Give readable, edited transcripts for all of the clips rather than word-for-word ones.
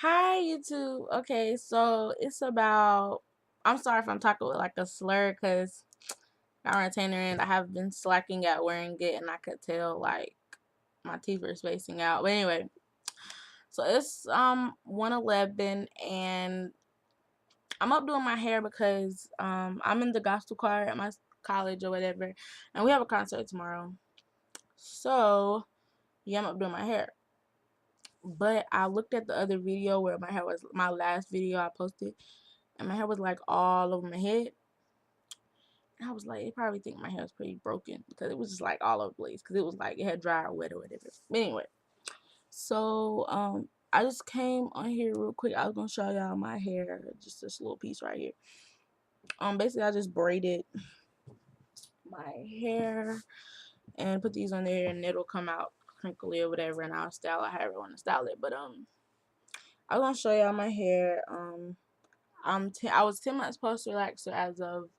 Hi, YouTube. Okay, so it's about. I'm sorry if I'm talking with like a slur, cause I'm a retainer and I have been slacking at wearing it, and I could tell like my teeth were spacing out. But anyway, so it's 1:11, and I'm up doing my hair because I'm in the gospel choir at my college or whatever, and we have a concert tomorrow. So yeah, I'm up doing my hair. But I looked at the other video where my hair was my last video I posted, and my hair was like all over my head. And I was like, they probably think my hair was pretty broken because it was just like all over the place because it was like it had dry or wet or whatever. But anyway, so I just came on here real quick. I was gonna show y'all my hair, just this little piece right here. Basically I just braided my hair and put these on there, and it'll come out crinkly or whatever, and I'll style it however I want to style it. But I was gonna show y'all my hair. I was 10 months post relaxer as of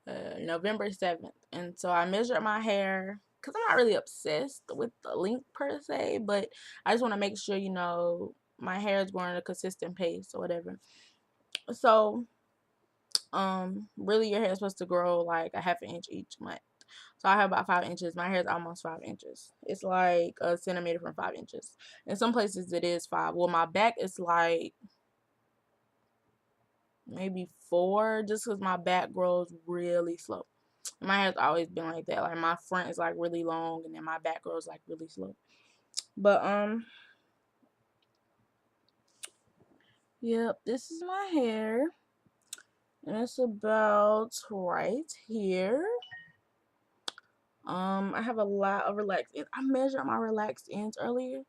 November 7th. And so I measured my hair because I'm not really obsessed with the length per se, but I just want to make sure, my hair is growing at a consistent pace or whatever. So, really your hair is supposed to grow like a half an inch each month. So I have about 5 inches. My hair is almost 5 inches. It's like a centimeter from 5 inches. In some places it is 5. Well, my back is like maybe 4, just because my back grows really slow. My hair's always been like that. Like my front is like really long, and then my back grows like really slow. But yep, this is my hair, and it's about right here. I have a lot of relaxed ends. I measured my relaxed ends earlier.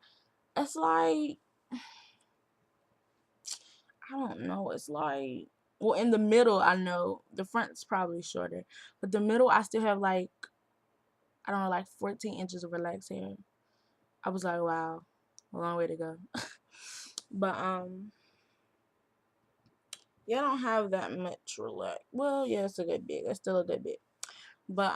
It's like, I don't know. It's like, well, in the middle, I know the front's probably shorter, but the middle, I still have like, I don't know, like 14 inches of relaxed hair. I was like, wow, a long way to go. But yeah, I don't have that much relax. Well, yeah, it's a good bit. It's still a good bit. But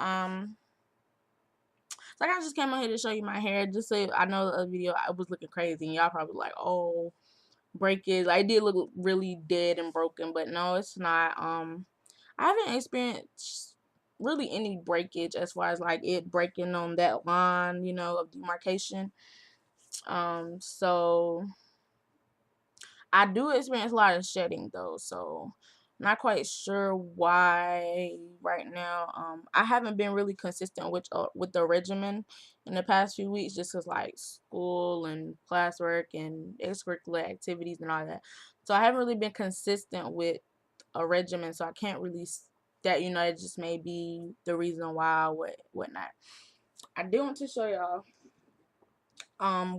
like I just came on here to show you my hair. Just so I know the other video I was looking crazy, and y'all probably like, oh, breakage. I did look really dead and broken, but no, it's not. I haven't experienced really any breakage as far as like it breaking on that line, of demarcation. So I do experience a lot of shedding though, so not quite sure why right now. I haven't been really consistent with the regimen in the past few weeks, just cause like school and classwork and extracurricular activities and all that. So I haven't really been consistent with a regimen, so I can't really that it just may be the reason why whatnot. I do want to show y'all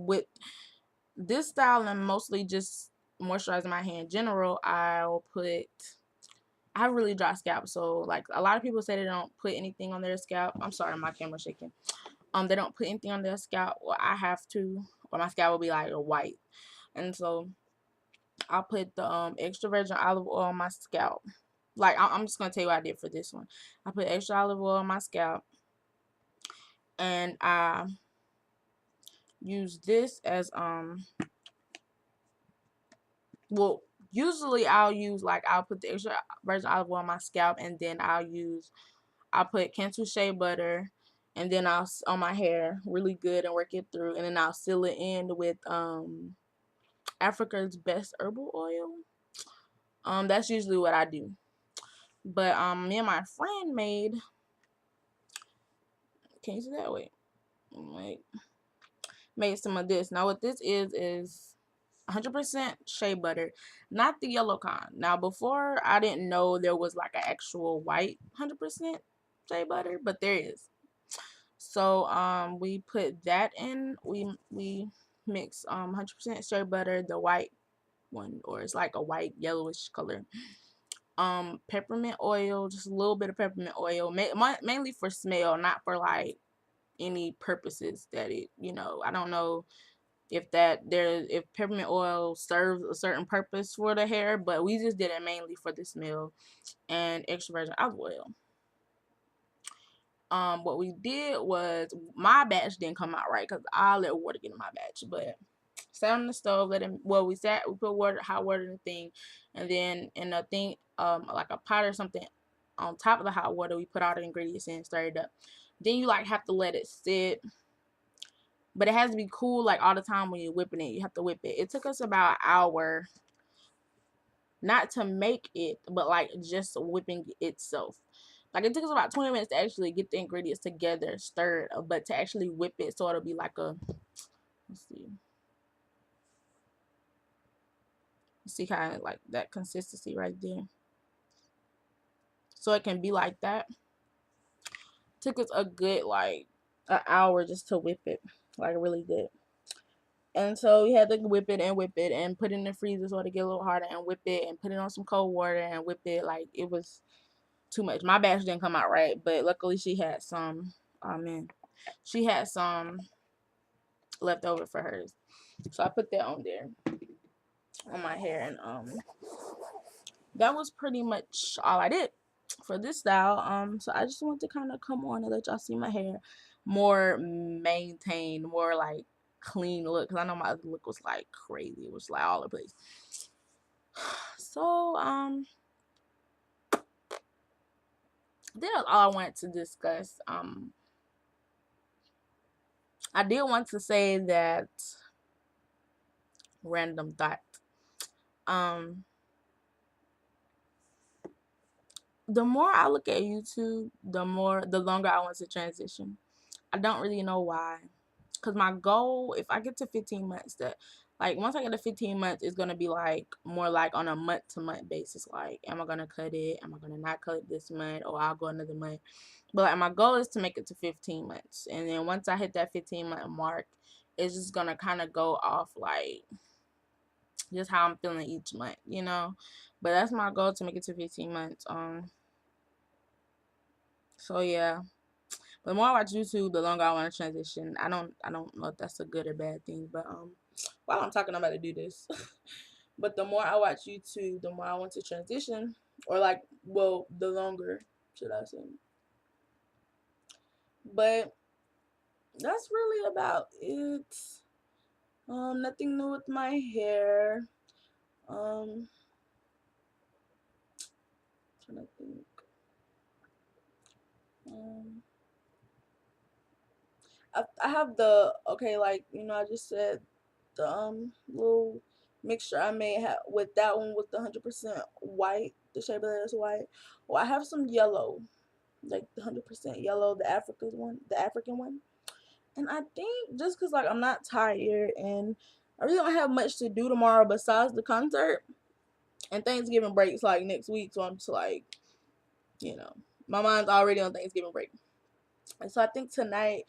with this style and mostly just moisturizing my hair in general, I have really dry scalp, so like a lot of people say they don't put anything on their scalp. I'm sorry, my camera's shaking. They don't put anything on their scalp. Well, I have to, or my scalp will be like white. And so I'll put the extra virgin olive oil on my scalp. Like I'm just gonna tell you what I did for this one. I put extra olive oil on my scalp, and I use this as well, usually I'll put the extra virgin olive oil on my scalp, and then I'll put Transition+Shea butter, and then I'll on my hair really good and work it through, and then I'll seal it in with Africa's best herbal oil. That's usually what I do. But me and my friend can you see that? Wait, made some of this. Now what this is 100% shea butter, not the yellow kind. Now before I didn't know there was like an actual white 100% shea butter, but there is. So we put that in. We mix 100% shea butter, the white one, or it's like a white yellowish color. Peppermint oil, just a little bit of peppermint oil, mainly for smell, not for like any purposes that I don't know if peppermint oil serves a certain purpose for the hair, but we just did it mainly for the smell, and extra virgin olive oil. What we did was, my batch didn't come out right because I let water get in my batch, but Sat on the stove, let it, well, we put water, hot water in the thing, and then in a thing, like a pot or something, on top of the hot water, we put all the ingredients in, stir it up. Then you like have to let it sit, but it has to be cool like all the time when you're whipping it. You have to whip it. It took us about an hour, not to make it, but like just whipping itself. Like it took us about 20 minutes to actually get the ingredients together, stirred, but to actually whip it so it'll be like a, let's see. You see kind of like that consistency right there. So it can be like that. Took us a good like an hour just to whip it, like really good. And so we had to whip it and put it in the freezer so to get a little harder and whip it and put it on some cold water and whip it. Like it was too much. My batch didn't come out right, but luckily she had some. Oh man, she had some left over for hers, so I put that on there on my hair, and that was pretty much all I did for this style. So I just want to kind of come on and let y'all see my hair more maintained, more like clean look, because I know my other look was like crazy. It was like all over the place. So that's all I wanted to discuss. I did want to say that random thought. Um, the more I look at YouTube, the longer I want to transition. I don't really know why. Cause my goal, if I get to 15 months, that like once I get to 15 months, it's gonna be like more like on a month to month basis. Like, am I gonna cut it? Am I gonna not cut it this month? Or I'll go another month. But like my goal is to make it to 15 months, and then once I hit that 15-month mark, it's just gonna kind of go off like just how I'm feeling each month, you know. But that's my goal, to make it to 15 months. So yeah. The more I watch YouTube, the longer I want to transition. I don't know if that's a good or bad thing, but while I'm talking, I'm about to do this. But the more I watch YouTube, the more I want to transition, or like, well, the longer, should I say? But that's really about it. Nothing new with my hair. Um, trying to think. Um, I have the, okay, like, I just said the little mixture I made with that one with the 100% white, the shea butter is white. Well, I have some yellow, like the 100% yellow, the African one. And I think just cause like I'm not tired and I really don't have much to do tomorrow besides the concert, and Thanksgiving breaks like next week, so I'm just like, my mind's already on Thanksgiving break. And so I think tonight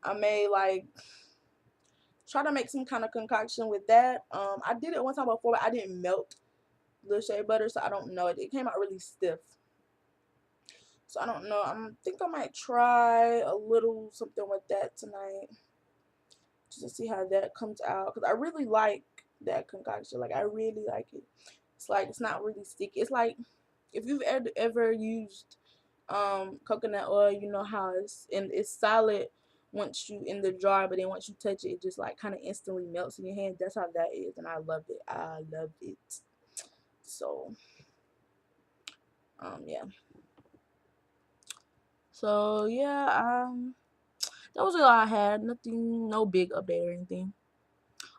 I may like try to make some kind of concoction with that. I did it one time before, but I didn't melt the shea butter, so I don't know. It came out really stiff. So I don't know. I think I might try a little something with that tonight, just to see how that comes out. Because I really like that concoction. Like, I really like it. It's like, it's not really sticky. It's like, if you've ever used coconut oil, you know how it's solid once you in the jar, but then once you touch it, it just like kind of instantly melts in your hand. That's how that is, and I loved it. I loved it. So yeah. So yeah, that was all I had. Nothing, no big update or anything.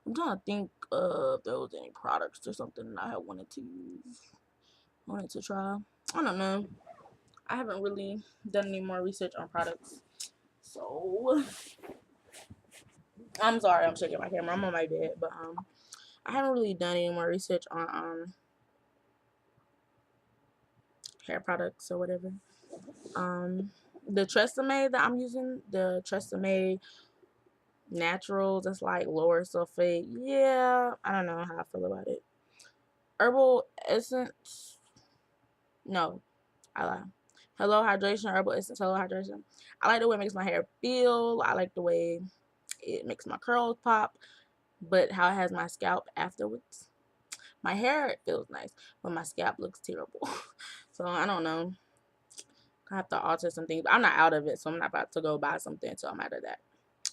I'm trying to think if there was any products or something that I had wanted to try. I don't know. I haven't really done any more research on products. So I'm sorry, I'm shaking my camera. I'm on my bed, but I haven't really done any more research on hair products or whatever. The Tresemme that I'm using, the Tresemme Naturals, that's like lower sulfate. Yeah, I don't know how I feel about it. Herbal Essence, no, I lie. Hello Hydration, Herbal Essence, Hello Hydration. I like the way it makes my hair feel. I like the way it makes my curls pop, but how it has my scalp afterwards. My hair, it feels nice, but my scalp looks terrible. So I don't know. I have to alter some things, but I'm not out of it, so I'm not about to go buy something until I'm out of that.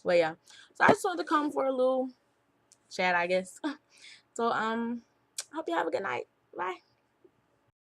But yeah, so I just wanted to come for a little chat, I guess. So hope you have a good night. Bye.